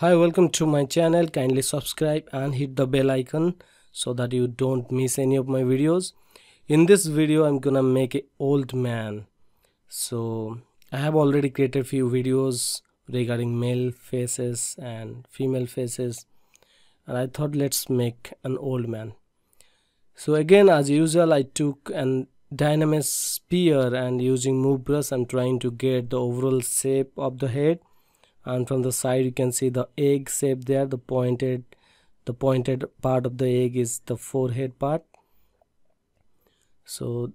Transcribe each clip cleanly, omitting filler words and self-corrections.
Hi, welcome to my channel. Kindly subscribe and hit the bell icon so that you don't miss any of my videos. In this video I'm gonna make an old man. So I have already created few videos regarding male faces and female faces, and I thought let's make an old man. So again, as usual, I took an dynamic sphere and using move brush I'm trying to get the overall shape of the head. And from the side you can see the egg shape there. The pointed part of the egg is the forehead part. So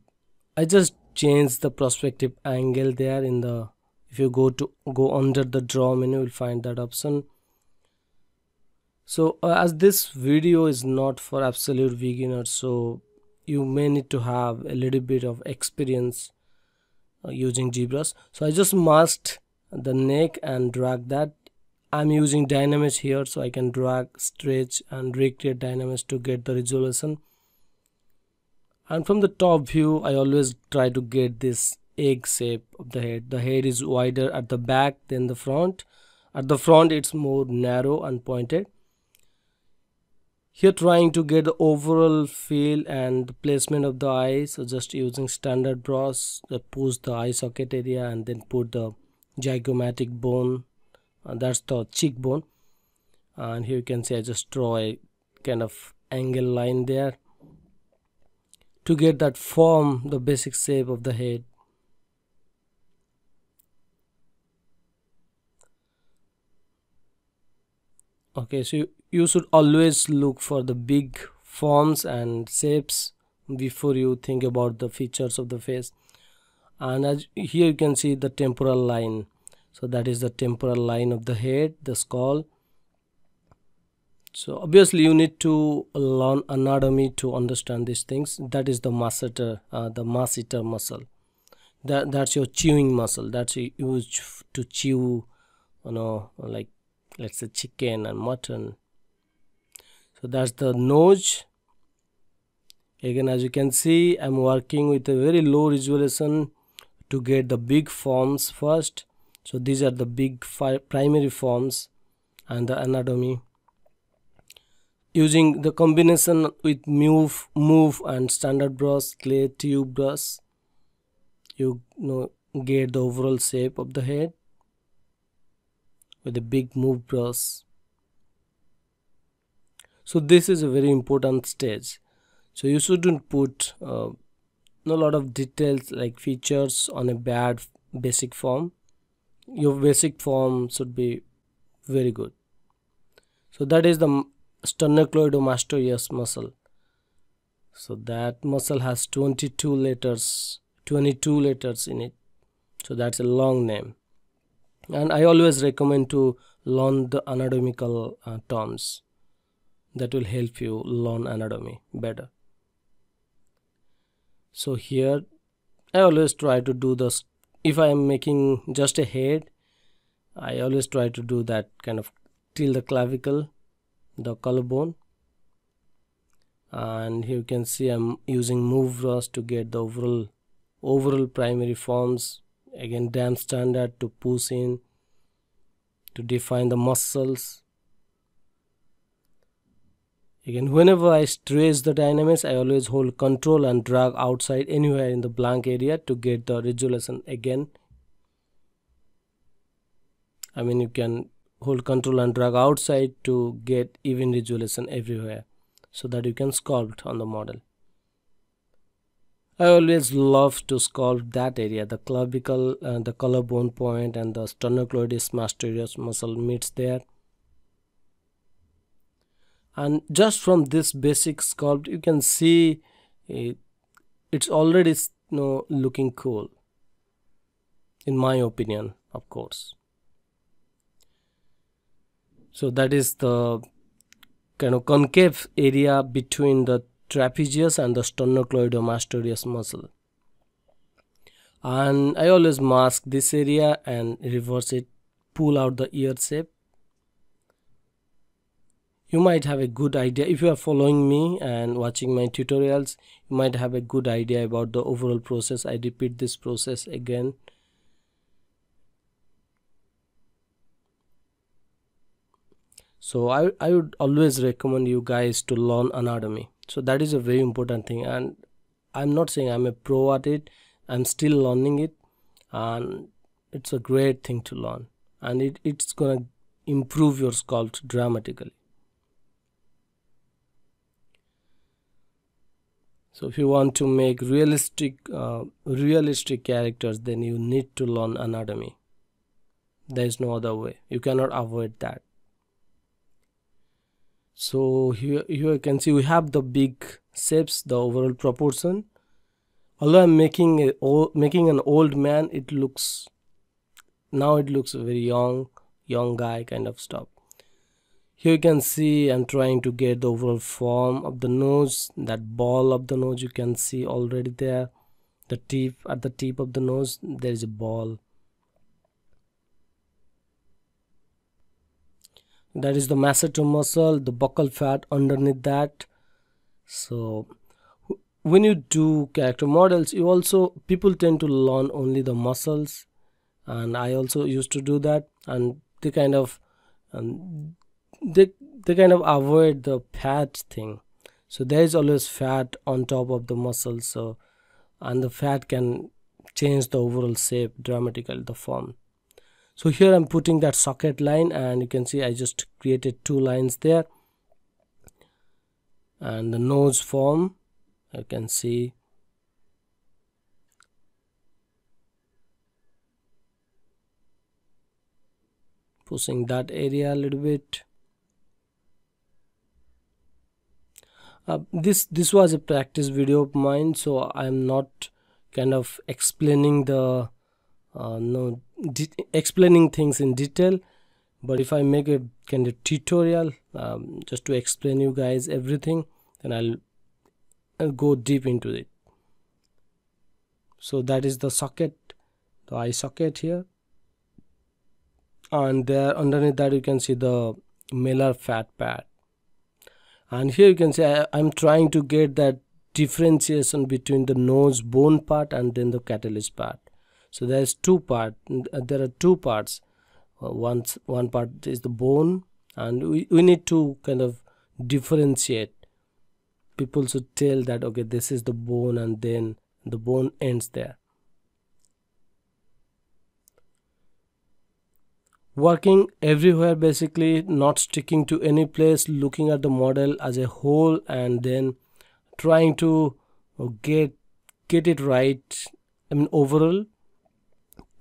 I just changed the perspective angle there in the, if you go under the draw menu, you'll find that option. So as this video is not for absolute beginners, so you may need to have a little bit of experience using Zbrush. So I just masked the neck and drag that. I'm using dynamics here, so I can drag, stretch and recreate dynamics to get the resolution. And from the top view I always try to get this egg shape of the head. The head is wider at the back than the front. At the front it's more narrow and pointed. Here trying to get the overall feel and the placement of the eyes, so just using standard brush, push the eye socket area and then put the zygomatic bone, and that's the cheekbone. And here you can see I just draw a kind of angle line there to get that form, the basic shape of the head. Okay, so you should always look for the big forms and shapes before you think about the features of the face. And as here you can see the temporal line, so that is the temporal line of the head, the skull. So obviously you need to learn anatomy to understand these things. That is the masseter muscle. That's your chewing muscle. That's used to chew, like let's say chicken and mutton. So that's the nose. Again, as you can see, I'm working with a very low resolution to get the big forms first. So these are the big primary forms and the anatomy. Using the combination with move and standard brush, clay tube brush, you get the overall shape of the head with a big move brush. So this is a very important stage. So you shouldn't put a lot of details like features on a bad basic form. Your basic form should be very good. So that is the sternocleidomastoideus muscle. So that muscle has 22 letters in it. So that's a long name. And I always recommend to learn the anatomical terms. That will help you learn anatomy better. So here I always try to do this. If I am making just a head, I always try to do that kind of till the clavicle, the collarbone. And here you can see I'm using move brush to get the overall primary forms. Again, damn standard to push in to define the muscles. Again, whenever I stretch the dynamics, I always hold control and drag outside anywhere in the blank area to get the resolution. Again, I mean, you can hold control and drag outside to get even resolution everywhere so that you can sculpt on the model. I always love to sculpt that area, the clavicle, the collarbone point and the sternocleidomastoideus muscle meets there. And just from this basic sculpt you can see it's already looking cool, in my opinion, of course. So that is the kind of concave area between the trapezius and the sternocleidomastoideus muscle. And I always mask this area and reverse it, pull out the ear shape. You might have a good idea if you are following me and watching my tutorials. You might have a good idea about the overall process. I repeat this process again. So I would always recommend you guys to learn anatomy. So that is a very important thing, and I'm not saying I'm a pro at it, I'm still learning it, and it's a great thing to learn, and it's gonna improve your sculpt dramatically. So if you want to make realistic characters, then you need to learn anatomy. There is no other way, you cannot avoid that. So here you can see we have the big shapes, the overall proportion. Although I'm making an old man, it looks a very young guy kind of stuff. Here you can see I'm trying to get the overall form of the nose. That ball of the nose you can see already there. The tip, at the tip of the nose there is a ball. That is the masseter muscle, the buccal fat underneath that. So when you do character models, people tend to learn only the muscles, and I also used to do that, and they kind of avoid the fat thing. So there is always fat on top of the muscle, so, and the fat can change the overall shape dramatically, the form. So here I'm putting that socket line, and you can see I just created 2 lines there. And the nose form, you can see pushing that area a little bit. This was a practice video of mine, so I'm not kind of explaining the explaining things in detail, but if I make a kind of tutorial just to explain you guys everything, then I'll go deep into it. So that is the socket, the eye socket here, and there underneath that you can see the malar fat pad. And here you can see I'm trying to get that differentiation between the nose bone part and then the catalyst part. So there are 2 parts. One part is the bone, and we need to kind of differentiate. People should tell that okay, this is the bone, and then the bone ends there. Working everywhere, basically not sticking to any place, looking at the model as a whole, and then trying to get it right. I mean overall,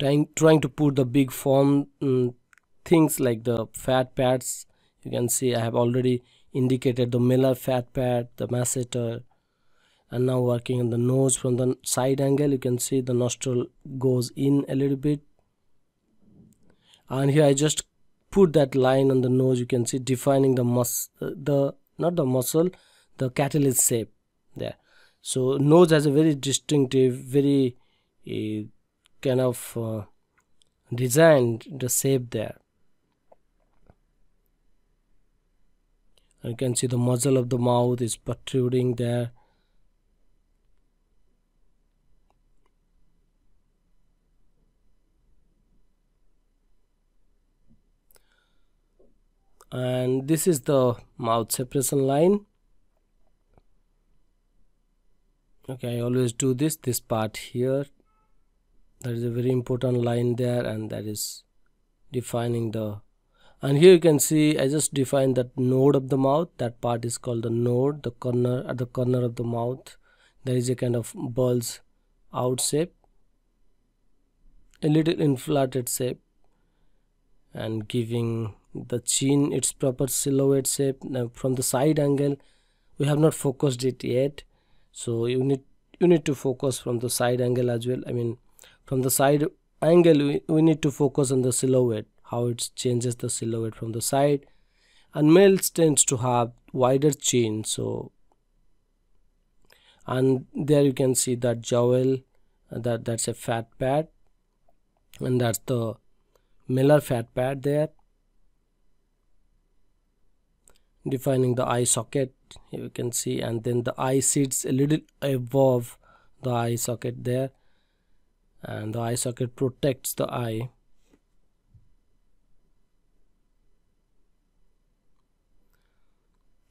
trying to put the big form things like the fat pads. You can see I have already indicated the malar fat pad, the masseter, and now working on the nose from the side angle. You can see the nostril goes in a little bit, and here I just put that line on the nose. You can see defining the the catalyst shape there. So nose has a very distinctive, very kind of designed the shape there. And you can see the muzzle of the mouth is protruding there. And this is the mouth separation line. Okay, I always do this part here. There is a very important line there, and that is defining the, and here you can see I just defined that node of the mouth. That part is called the node, the corner, at the corner of the mouth there is a kind of bulge out shape, a little inflated shape, and giving the chin its proper silhouette shape. Now from the side angle we have not focused it yet, so you need to focus from the side angle as well. I mean from the side angle we need to focus on the silhouette, how it changes the silhouette from the side. And males tends to have wider chin, so, and there you can see that jowl, that's a fat pad, and that's the malar fat pad there, defining the eye socket. Here you can see, and then the eye sits a little above the eye socket there, and the eye socket protects the eye.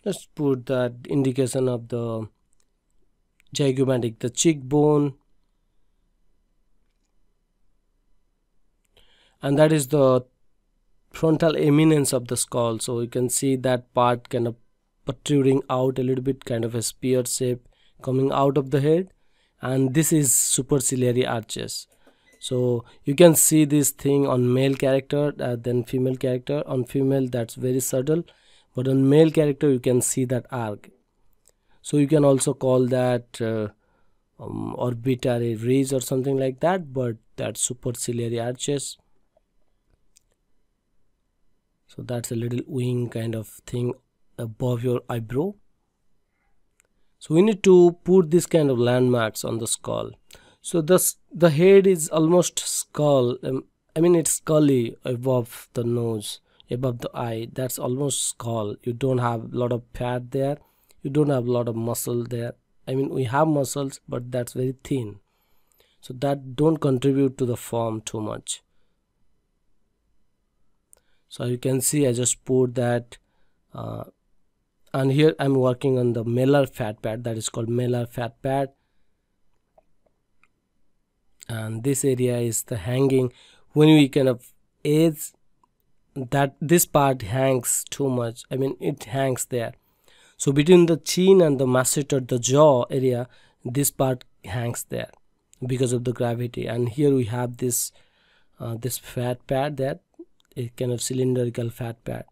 Let's put that indication of the zygomatic, the cheekbone, and that is the frontal eminence of the skull. So you can see that part kind of protruding out a little bit, kind of a spear shape coming out of the head, and this is superciliary arches. So you can see this thing on male character than female character. On female that's very subtle, but on male character you can see that arc. So you can also call that orbitary ridge or something like that, but that's superciliary arches. So that's a little wing kind of thing above your eyebrow. So we need to put this kind of landmarks on the skull. So the head is almost skull. I mean it's scully above the nose, above the eye. That's almost skull. You don't have a lot of fat there. You don't have a lot of muscle there. I mean we have muscles, but that's very thin. So that don't contribute to the form too much. So you can see I just put that and here I'm working on the malar fat pad, that is called malar fat pad, and this area is the hanging. When we kind of edge that, this part hangs too much, I mean it hangs there. So between the chin and the masseter, the jaw area, this part hangs there because of the gravity. And here we have this this fat pad, that a kind of cylindrical fat pad.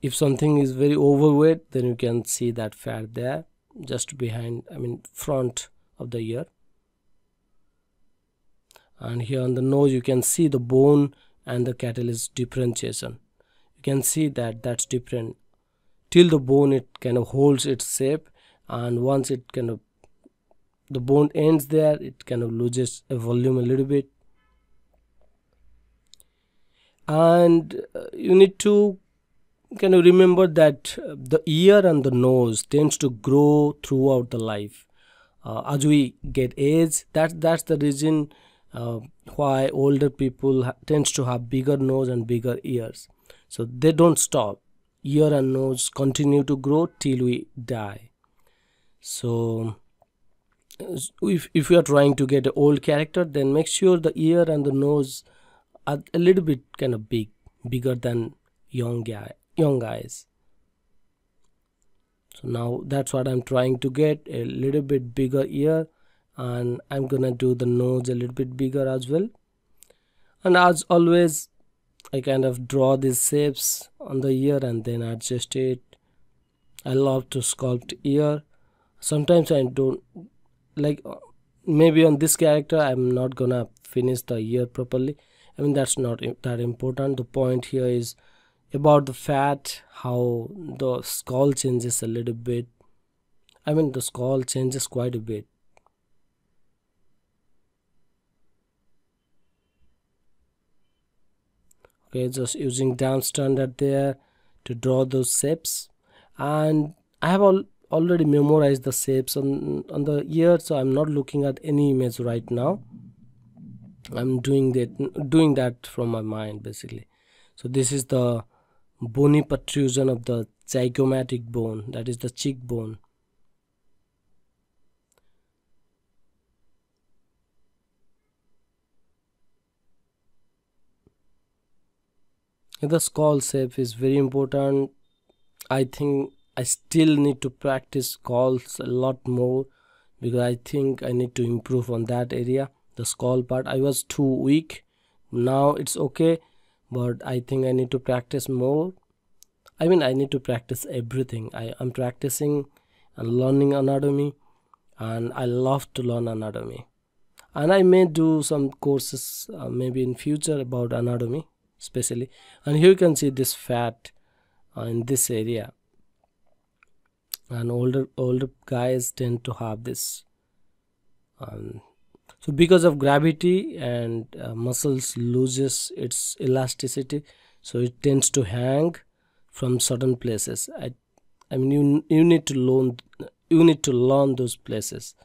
If something is very overweight, then you can see that fat there just behind, I mean front of the ear. And here on the nose you can see the bone and the catalyst differentiation. You can see that that's different. Till the bone it kind of holds its shape, and once it kind of the bone ends there, it kind of loses a volume a little bit. And you need to kind of remember that the ear and the nose tends to grow throughout the life. As we get age, that's the reason why older people tends to have bigger nose and bigger ears. So they don't stop. Ear and nose continue to grow till we die. So if you are trying to get an old character, then make sure the ear and the nose are a little bit kind of bigger than young guys. So now that's what I'm trying to get, a little bit bigger ear, and I'm gonna do the nose a little bit bigger as well. And as always, I kind of draw these shapes on the ear and then adjust it. I love to sculpt ear. Sometimes I don't like, maybe on this character I'm not gonna finish the ear properly. I mean that's not that important. The point here is about the fat, how the skull changes a little bit. I mean the skull changes quite a bit. Okay, just using down standard there to draw those shapes, and I have already memorized the shapes on the ear, so I'm not looking at any image right now. I'm doing that from my mind basically. So this is the bony protrusion of the zygomatic bone, that is the cheekbone. The skull shape is very important. I think I still need to practice skulls a lot more, because I think I need to improve on that area, the skull part. I was too weak. Now it's okay, but I think I need to practice more. I mean I need to practice everything. I'm practicing and learning anatomy, and I love to learn anatomy, and I may do some courses maybe in future about anatomy especially. And here you can see this fat in this area, and older guys tend to have this. So because of gravity and muscles loses its elasticity, so it tends to hang from certain places. I mean you need to learn those places.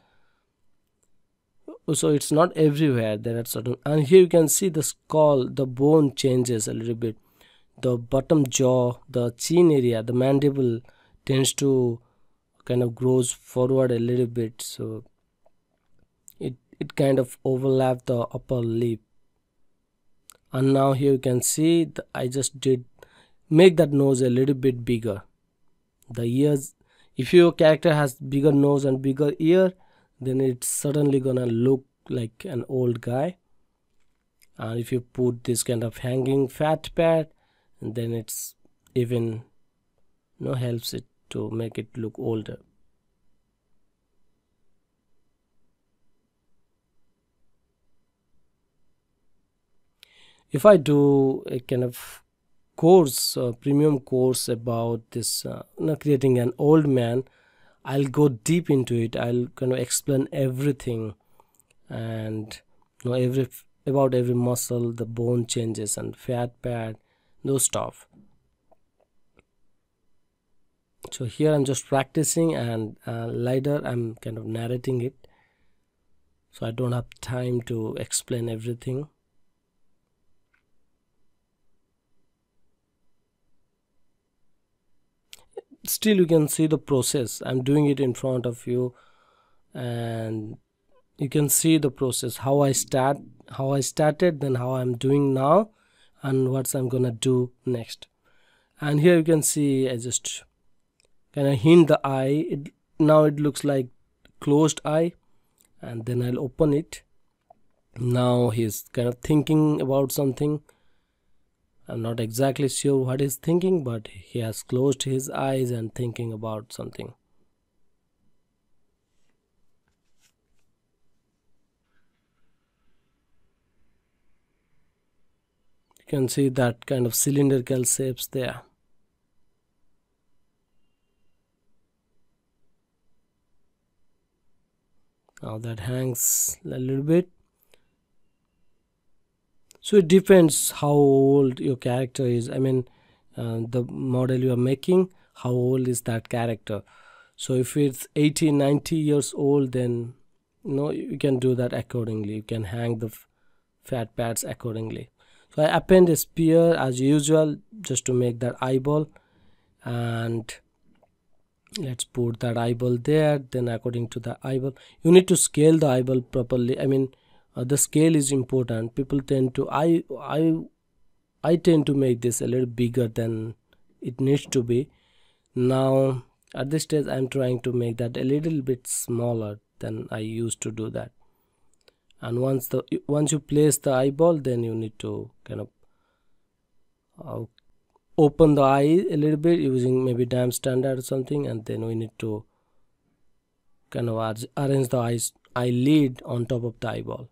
So it's not everywhere, there are certain. And here you can see the skull, the bone changes a little bit. the bottom jaw, the chin area, the mandible tends to kind of grows forward a little bit, so it kind of overlap the upper lip. And now here you can see I just did make that nose a little bit bigger. The ears, if your character has bigger nose and bigger ear, then it's certainly gonna look like an old guy. And if you put this kind of hanging fat pad, then it's even helps it to make it look older. If I do a kind of course, premium course about this creating an old man, I'll go deep into it. I'll kind of explain everything and about every muscle, the bone changes and fat pad, those stuff. So here I'm just practicing, and later I'm kind of narrating it, so I don't have time to explain everything. Still you can see the process. I'm doing it in front of you, and you can see the process, how I started, then how I'm doing now, and what I'm gonna do next. And here you can see I just kind of hint the eye. Now it looks like closed eye, and then I'll open it. Now he's kind of thinking about something. I'm not exactly sure what he's thinking, but he has closed his eyes and thinking about something. You can see that kind of cylindrical shapes there. Now that hangs a little bit. So it depends how old your character is. I mean, the model you are making, how old is that character. So if it's 80, 90 years old, then you can do that accordingly. You can hang the fat pads accordingly. So I append a spear as usual just to make that eyeball, and let's put that eyeball there. Then according to the eyeball, you need to scale the eyeball properly. I mean, the scale is important. People tend to I tend to make this a little bigger than it needs to be. Now at this stage I'm trying to make that a little bit smaller than I used to do that. And once you place the eyeball, then you need to kind of open the eye a little bit using maybe dam standard or something, and then we need to kind of arrange the eyelid on top of the eyeball.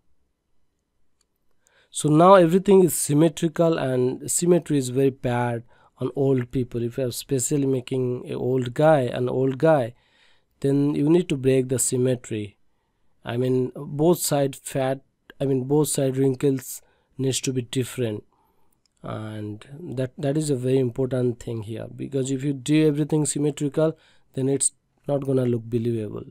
So now everything is symmetrical, and symmetry is very bad on old people. If you are especially making an old guy, then you need to break the symmetry. I mean, both side wrinkles needs to be different, and that is a very important thing here, because if you do everything symmetrical, then it's not gonna look believable.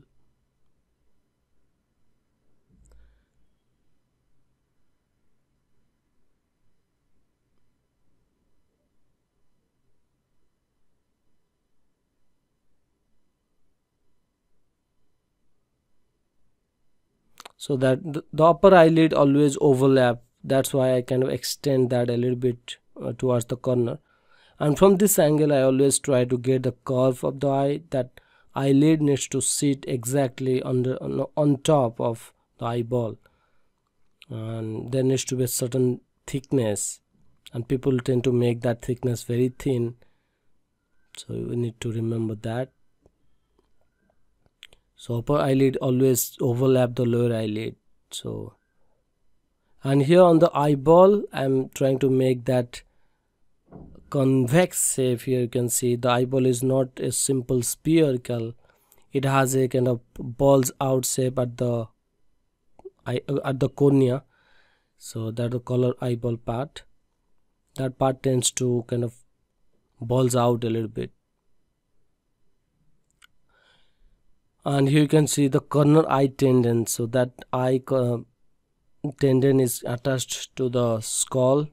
So that the upper eyelid always overlap, that's why I kind of extend that a little bit towards the corner. And from this angle I always try to get the curve of the eye. That eyelid needs to sit exactly on top of the eyeball, and there needs to be a certain thickness, and people tend to make that thickness very thin, so we need to remember that. So upper eyelid always overlap the lower eyelid. So, and here on the eyeball I'm trying to make that convex shape. Here you can see the eyeball is not a simple spherical, it has a kind of balls out shape at the cornea. So that the color eyeball part, that part tends to kind of balls out a little bit. And here you can see the corner eye tendon. So that eye tendon is attached to the skull,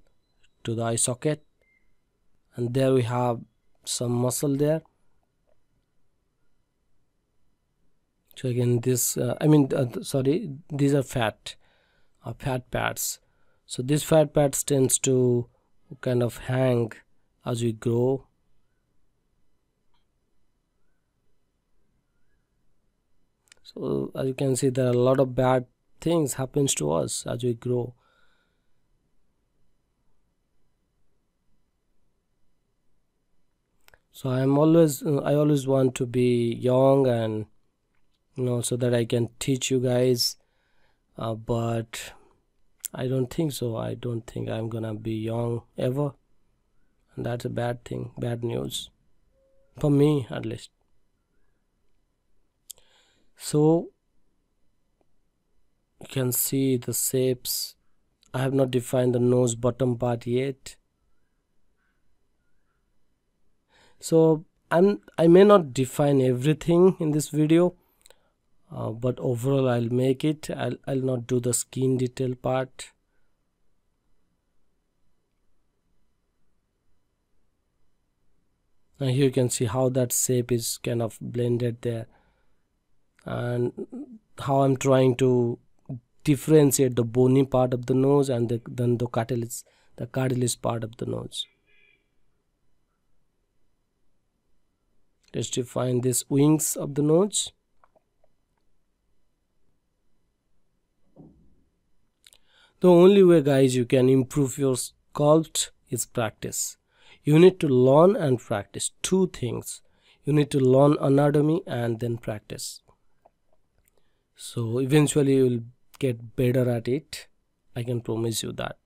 to the eye socket. and there we have some muscle there. So again, this sorry, these are fat pads. So these fat pads tends to kind of hang as we grow. So as you can see, there are a lot of bad things happens to us as we grow. So I always want to be young, and so that I can teach you guys, but I don't think so. I don't think I'm gonna be young ever, and that's a bad thing, bad news for me at least. So you can see the shapes. I have not defined the nose bottom part yet, so I may not define everything in this video, but overall I'll make it. I'll not do the skin detail part. Now here you can see how that shape is kind of blended there, and how I'm trying to differentiate the bony part of the nose and then the cartilage part of the nose. Let's define these wings of the nose. The only way, guys, you can improve your sculpt is practice. You need to learn and practice. Two things. You need to learn anatomy and then practice. So eventually you will get better at it. I can promise you that.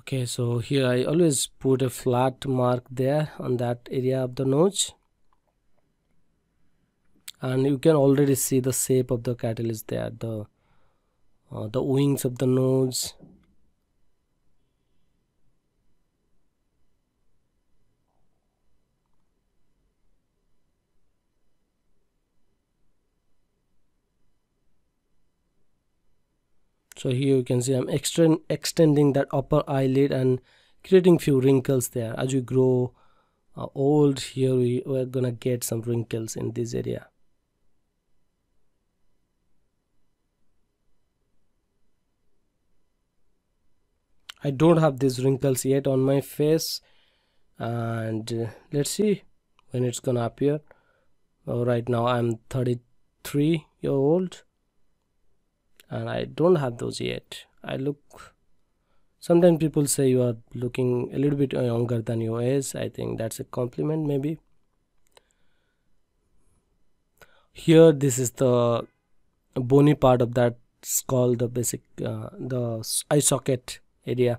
Okay, so here I always put a flat mark there on that area of the nose, and you can already see the shape of the cartilage there, the wings of the nose. So here you can see I'm extending that upper eyelid and creating few wrinkles there. As you grow old, here we're gonna get some wrinkles in this area. I don't have these wrinkles yet on my face, and let's see when it's gonna appear. Right now I'm 33-year-old, and I don't have those yet. Sometimes people say you are looking a little bit younger than your age. I think that's a compliment, maybe. Here, this is the bony part of that skull, the basic the eye socket area,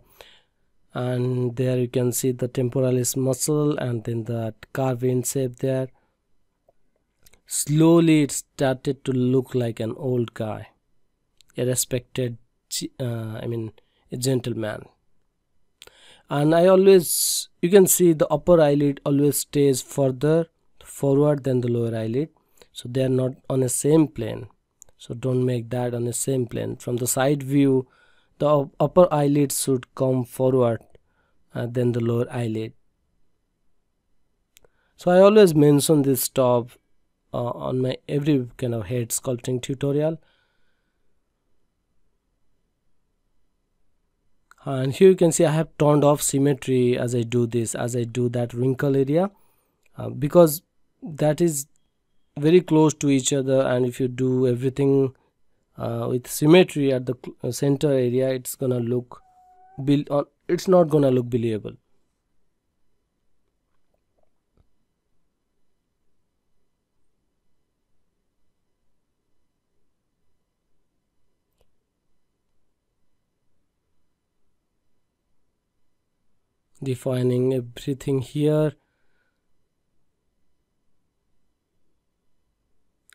and there you can see the temporalis muscle and then that carve in shape there. Slowly it started to look like an old guy, a respected a gentleman. And you can see the upper eyelid always stays further forward than the lower eyelid, so they are not on the same plane. So don't make that on the same plane. From the side view, the upper eyelid should come forward than the lower eyelid. So I always mention this stuff on my every kind of head sculpting tutorial. And here you can see I have turned off symmetry as I do this, as I do that wrinkle area, because that is very close to each other, and if you do everything with symmetry at the center area, it's not gonna look believable. Defining everything here,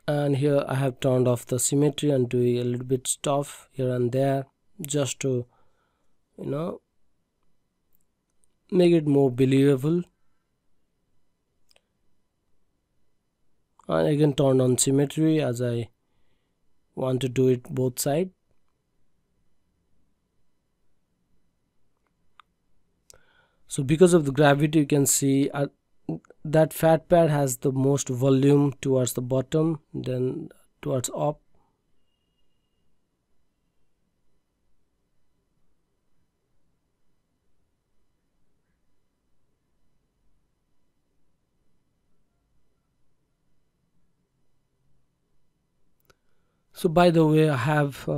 and here I have turned off the symmetry and doing a little bit stuff here and there just to make it more believable. and I can turn on symmetry as I want to do it both sides. So because of the gravity, you can see that fat pad has the most volume towards the bottom, then towards up. So by the way, I have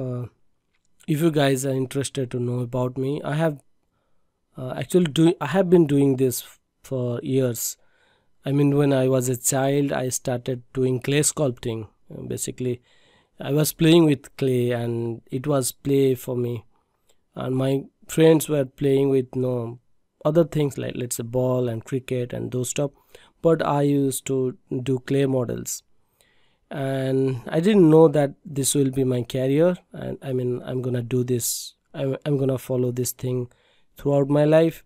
if you guys are interested to know about me, I have I have been doing this for years. I mean, when I was a child, I started doing clay sculpting. Basically, I was playing with clay, and it was play for me. And my friends were playing with other things like, let's say, ball and cricket and those stuff. But I used to do clay models, and I didn't know that this will be my career. And I mean, I'm gonna do this. I'm gonna follow this thing throughout my life.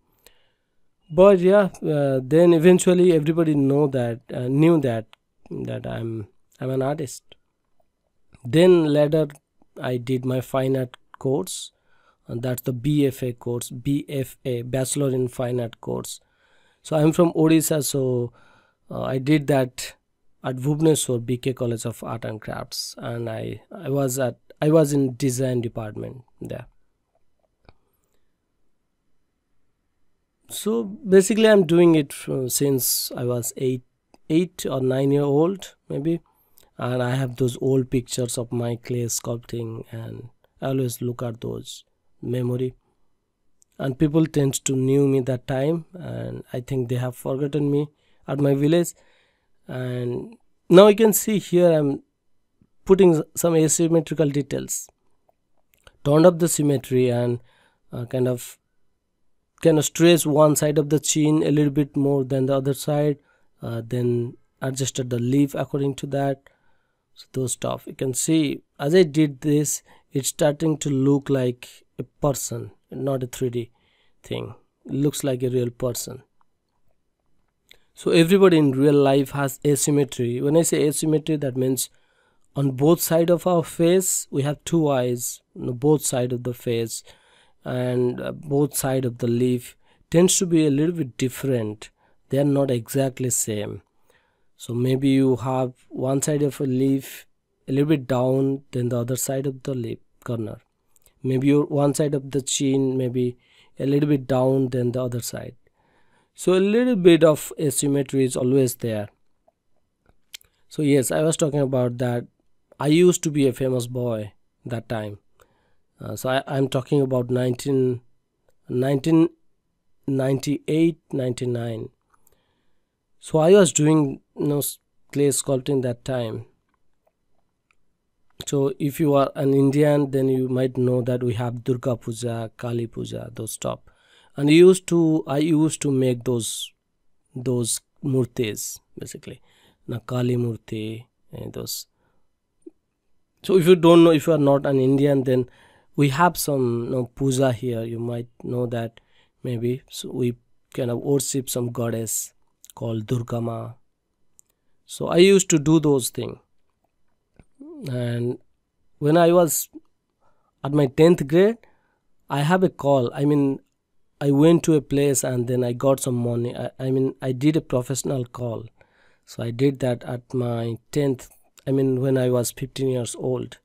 But yeah, then eventually everybody knew that I'm an artist. Then later I did my fine art course, and that's the BFA course, BFA, Bachelor in Fine Art course. So I'm from Odisha, so I did that at Bhubaneswar BK College of Art and Crafts, and I was in design department there. So basically, I'm doing it since I was 8 or 9 year old maybe, and I have those old pictures of my clay sculpting, and I always look at those memory. And people tend to knew me that time, and I think they have forgotten me at my village. And now you can see here I'm putting some asymmetrical details, turned up the symmetry, and kind of stress one side of the chin a little bit more than the other side, then adjusted the leaf according to that. So those stuff you can see as I did this, it's starting to look like a person, not a 3D thing. It looks like a real person. So everybody in real life has asymmetry. When I say asymmetry, that means on both sides of our face we have two eyes, both sides of the face, and both side of the leaf tends to be a little bit different. They are not exactly same. So maybe you have one side of a leaf a little bit down than the other side of the leaf corner. Maybe your one side of the chin maybe a little bit down than the other side. So a little bit of asymmetry is always there. So yes, I was talking about that. I used to be a famous boy that time. So I'm talking about 1998, 99. So I was doing clay sculpting that time. So if you are an Indian, then you might know that we have Durga Puja, Kali Puja, those stuff. And I used to make those murtis, basically. Now Kali Murti and those. So if you don't know, if you are not an Indian, then we have some puja here. You might know that maybe. So we kind of worship some goddess called Durga Ma. So I used to do those things. And when I was at my 10th grade, I have a call. I mean, I went to a place and then I got some money. I did a professional call. So I did that at my 10th. When I was 15 years old.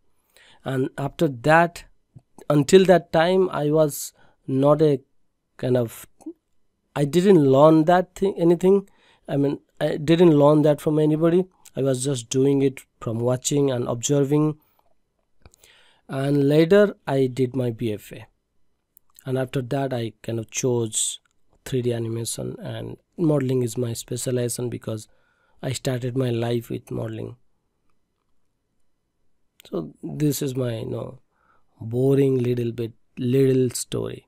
And after that, until that time, I was not a I didn't learn anything. I didn't learn that from anybody. I was just doing it from watching and observing. And later I did my BFA. And after that I kind of chose 3D animation, and modeling is my specialization because I started my life with modeling. So this is my boring little story.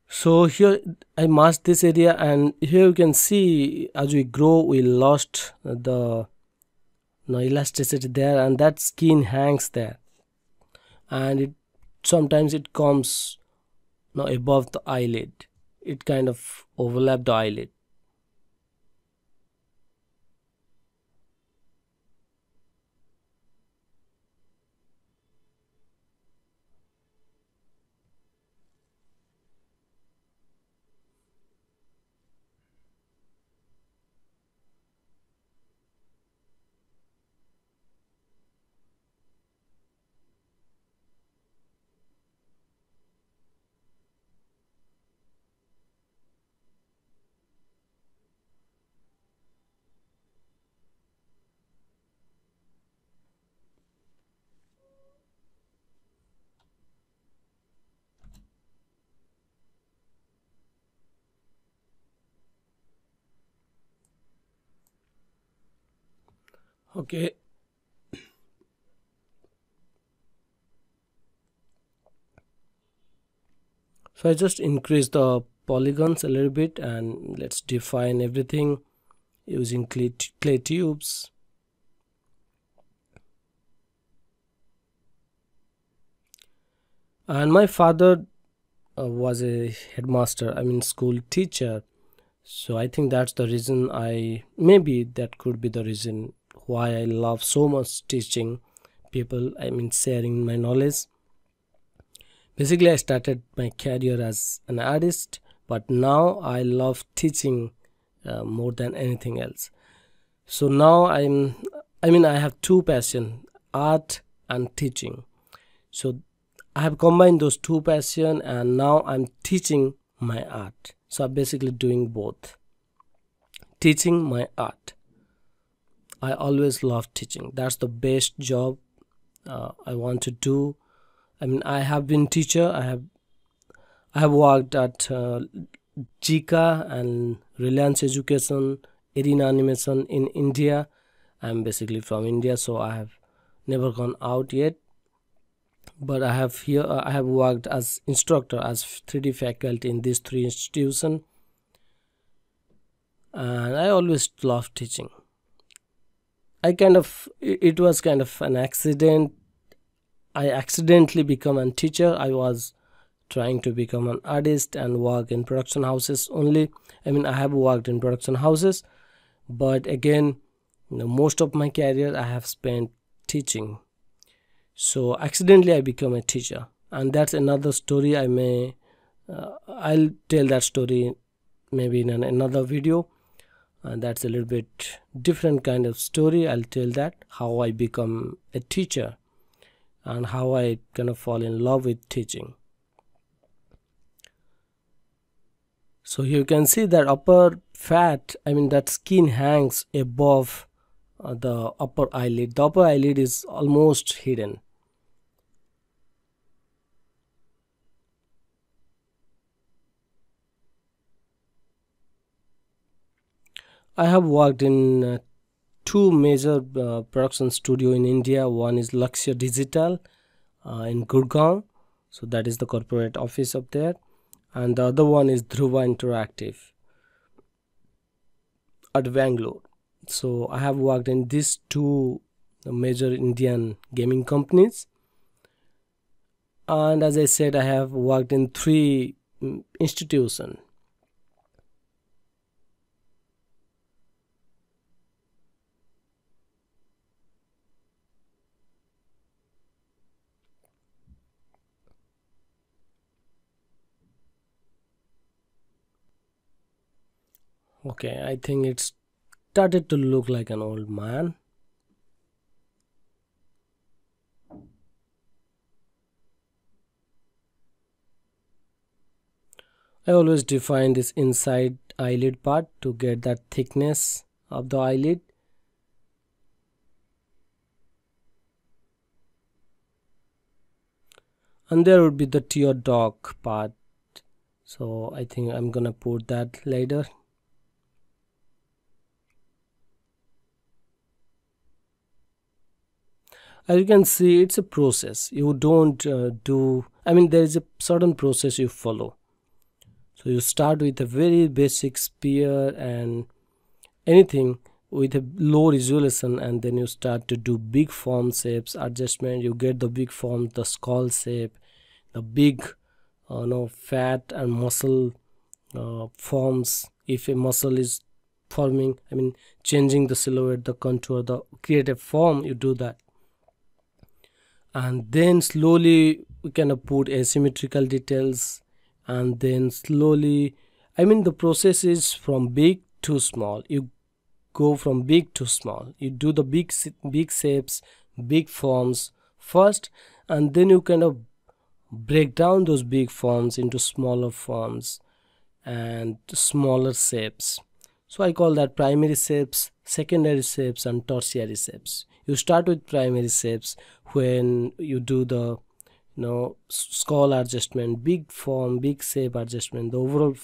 So here I masked this area, and here you can see as we grow we lost the elasticity there, and that skin hangs there, and sometimes it comes above the eyelid. It kind of overlap the eyelid. Okay, so I just increase the polygons a little bit, and let's define everything using clay tubes. And my father was a headmaster, I mean school teacher, so I think that's the reason maybe that could be the reason why I love so much teaching people, I mean sharing my knowledge. Basically, I started my career as an artist, but now I love teaching more than anything else. So now I have two passion, art and teaching. So I have combined those two passion, and now I'm teaching my art. So I'm basically doing both, teaching my art. I always love teaching. That's the best job I want to do. I mean, I have been teacher. I have worked at Jika and Reliance Education, Arena Animation in India. I'm basically from India, so I have never gone out yet. But I have worked as instructor, as 3D faculty in these three institutions, and I always love teaching. It was kind of an accident. I accidentally become a teacher. I was trying to become an artist and work in production houses only. I mean, I have worked in production houses, but again, most of my career I have spent teaching. So accidentally I become a teacher, and that's another story. I'll tell that story maybe in another video, and that's a little bit different kind of story. I'll tell that how I become a teacher and how I kind of fall in love with teaching. So you can see that upper fat, I mean that skin hangs above the upper eyelid. The upper eyelid is almost hidden. I have worked in two major production studio in India. One is Lakshya Digital in Gurgaon, so that is the corporate office up there, and the other one is Dhruva Interactive at Bangalore. So I have worked in these two major Indian gaming companies, and as I said, I have worked in three institutions. Okay, I think it started to look like an old man. I always define this inside eyelid part to get that thickness of the eyelid. And there would be the tear dog part. So I think I'm gonna put that later. As you can see, it's a process. You don't there is a certain process you follow. So you start with a very basic spear and anything with a low resolution, and then you start to do big form shapes adjustment. You get the big form, the skull shape, the big fat and muscle forms. If a muscle is forming, I mean changing the silhouette, the contour, the creative form, you do that. And then slowly we can put asymmetrical details, and then slowly, I mean the process is from big to small. You go from big to small. You do the big shapes, big forms first, and then you kind of break down those big forms into smaller forms and smaller shapes. So I call that primary shapes, secondary shapes, and tertiary shapes. You start with primary shapes when you do the skull adjustment, big form, big shape adjustment, the overall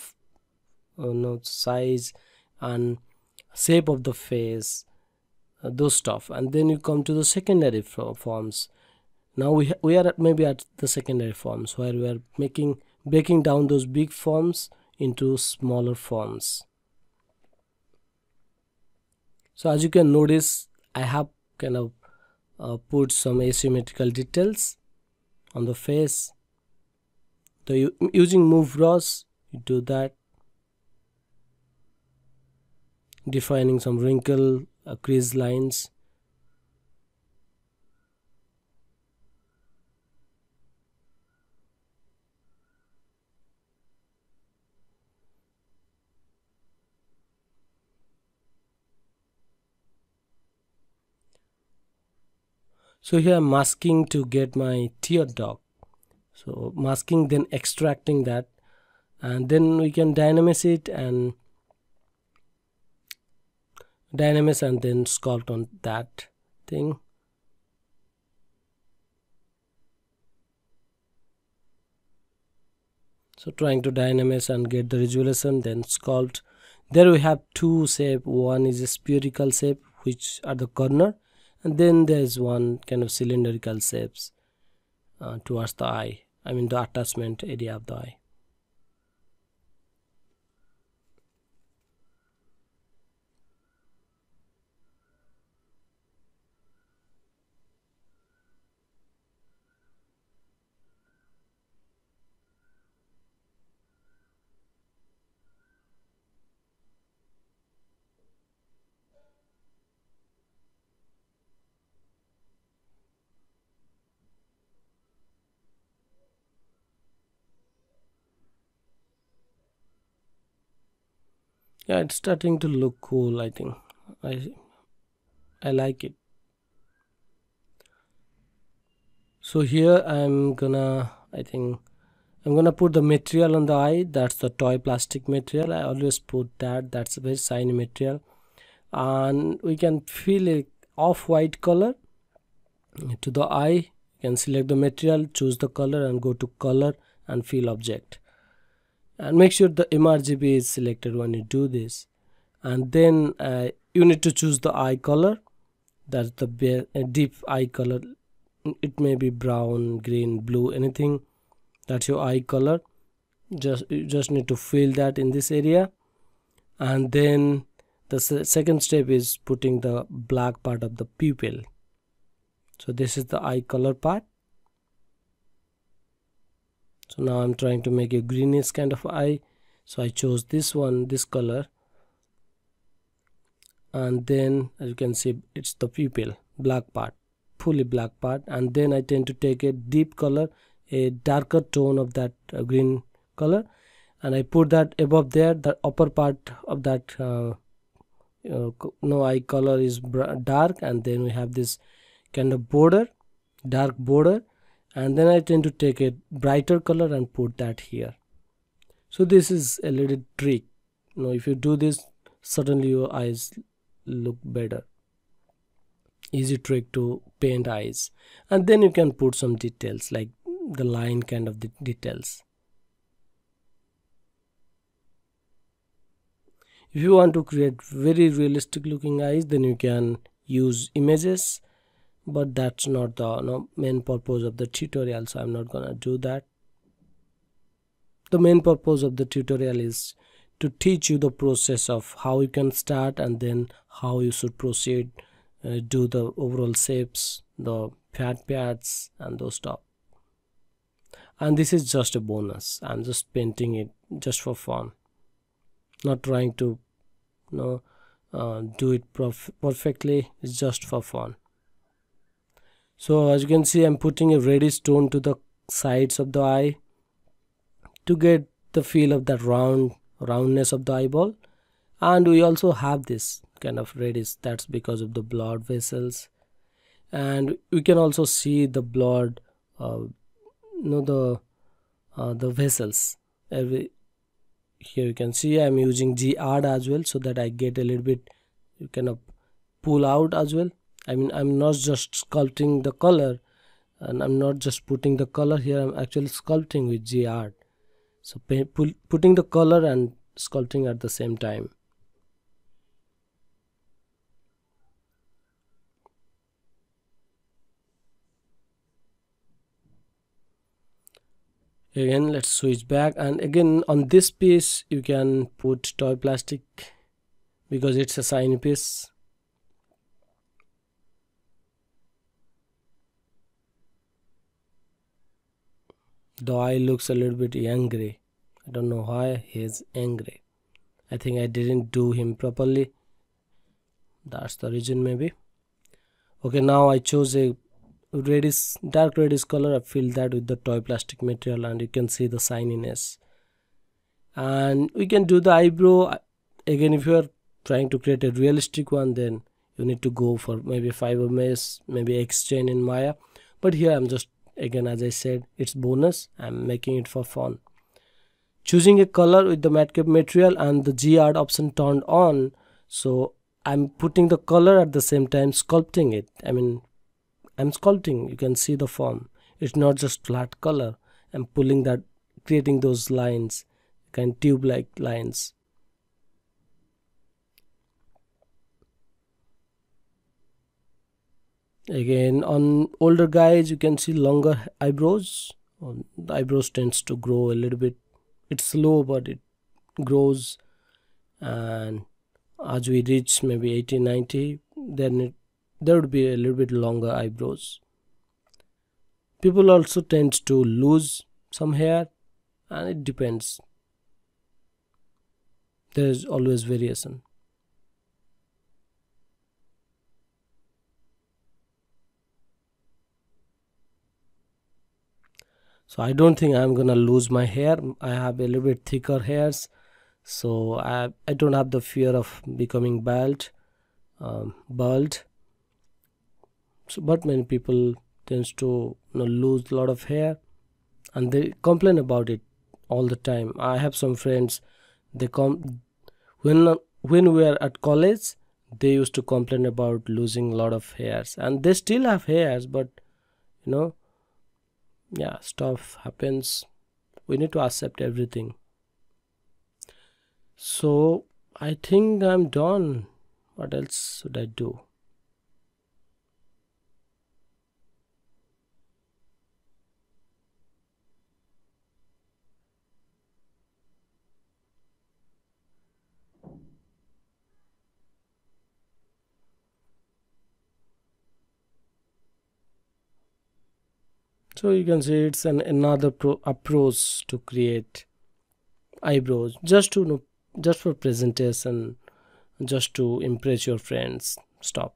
size and shape of the face, those stuff. And then you come to the secondary forms. Now we are maybe at the secondary forms where we are breaking down those big forms into smaller forms. So as you can notice, I have kind of put some asymmetrical details on the face. So using move brush, you do that, defining some wrinkle, crease lines. So here I'm masking to get my tear duct. So masking, then extracting that, and then we can dynamis it and then sculpt on that thing. So trying to dynamis and get the resolution, then sculpt. There we have two shapes. One is a spherical shape which are the corner, and then there's one kind of cylindrical shapes towards the eye, I mean the attachment area of the eye. Yeah, it's starting to look cool. I think I like it. So here I'm gonna put the material on the eye. That's the toy plastic material. I always put that. That's a very shiny material, and we can fill a off-white color to the eye. You can select the material, choose the color, and go to color and fill object, and make sure the mRGB is selected when you do this. And then you need to choose the eye color. That's the deep eye color. It may be brown, green, blue, anything. That's your eye color. You just need to fill that in this area. And then the second step is putting the black part of the pupil. So this is the eye color part. So now I'm trying to make a greenish kind of eye. So I chose this one, this color. And then as you can see, it's the pupil, black part, fully black part. And then I tend to take a deep color, a darker tone of that green color, and I put that above there. The upper part of that eye color is dark, and then we have this kind of border, dark border, and then I tend to take a brighter color and put that here. So this is a little trick. If you do this, suddenly your eyes look better. Easy trick to paint eyes. And then you can put some details like the line kind of details. If you want to create very realistic looking eyes, then you can use images, but that's not the main purpose of the tutorial, so I'm not gonna do that. The main purpose of the tutorial is to teach you the process of how you can start and then how you should proceed, do the overall shapes, the fat pads and those stuff. And this is just a bonus. I'm just painting it just for fun, not trying to do it perfectly. It's just for fun. So as you can see, I'm putting a reddish tone to the sides of the eye to get the feel of that roundness of the eyeball. And we also have this kind of reddish. That's because of the blood vessels, and we can also see the blood, the vessels. Here you can see I'm using GR as well, so that I get a little bit, you kind pull out as well. I mean, I'm not just sculpting the color, and I'm not just putting the color here, I'm actually sculpting with GR. So putting the color and sculpting at the same time. Again, let's switch back, and again on this piece you can put toy plastic because it's a shiny piece. The eye looks a little bit angry. I don't know why he's angry. I think I didn't do him properly. That's the reason maybe. Okay, now I chose a reddish, dark reddish color. I filled that with the toy plastic material and you can see the shininess. And we can do the eyebrow. Again, if you are trying to create a realistic one, then you need to go for maybe fiber mesh, maybe X-chain in Maya. But here I'm just, again as I said, it's bonus. I'm making it for fun. Choosing a color with the matcap material and the G-art option turned on. So I'm putting the color at the same time sculpting it. I mean, I'm sculpting. You can see the form. It's not just flat color. I'm pulling that, creating those lines, kind of tube-like lines. Again, on older guys, you can see longer eyebrows. The eyebrows tends to grow a little bit. It's slow, but it grows. And as we reach maybe 80, 90, then there would be a little bit longer eyebrows. People also tend to lose some hair, and it depends. There is always variation. So I don't think I'm gonna lose my hair. I have a little bit thicker hairs, so I don't have the fear of becoming bald. So, but many people tends to lose a lot of hair, and they complain about it all the time. I have some friends. They come when we are at college. They used to complain about losing a lot of hairs, and they still have hairs, but you know yeah, stuff happens. We need to accept everything. So I think I'm done. What else should I do? So you can see it's another approach to create eyebrows, just to just for presentation, just to impress your friends. Stop.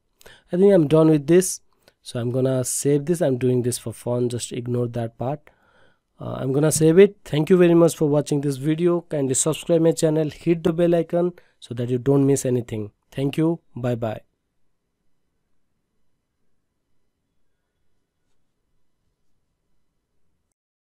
I think I'm done with this, so I'm gonna save this. I'm doing this for fun, just ignore that part. I'm gonna save it. Thank you very much for watching this video. Kindly subscribe my channel, hit the bell icon so that you don't miss anything. Thank you. Bye bye.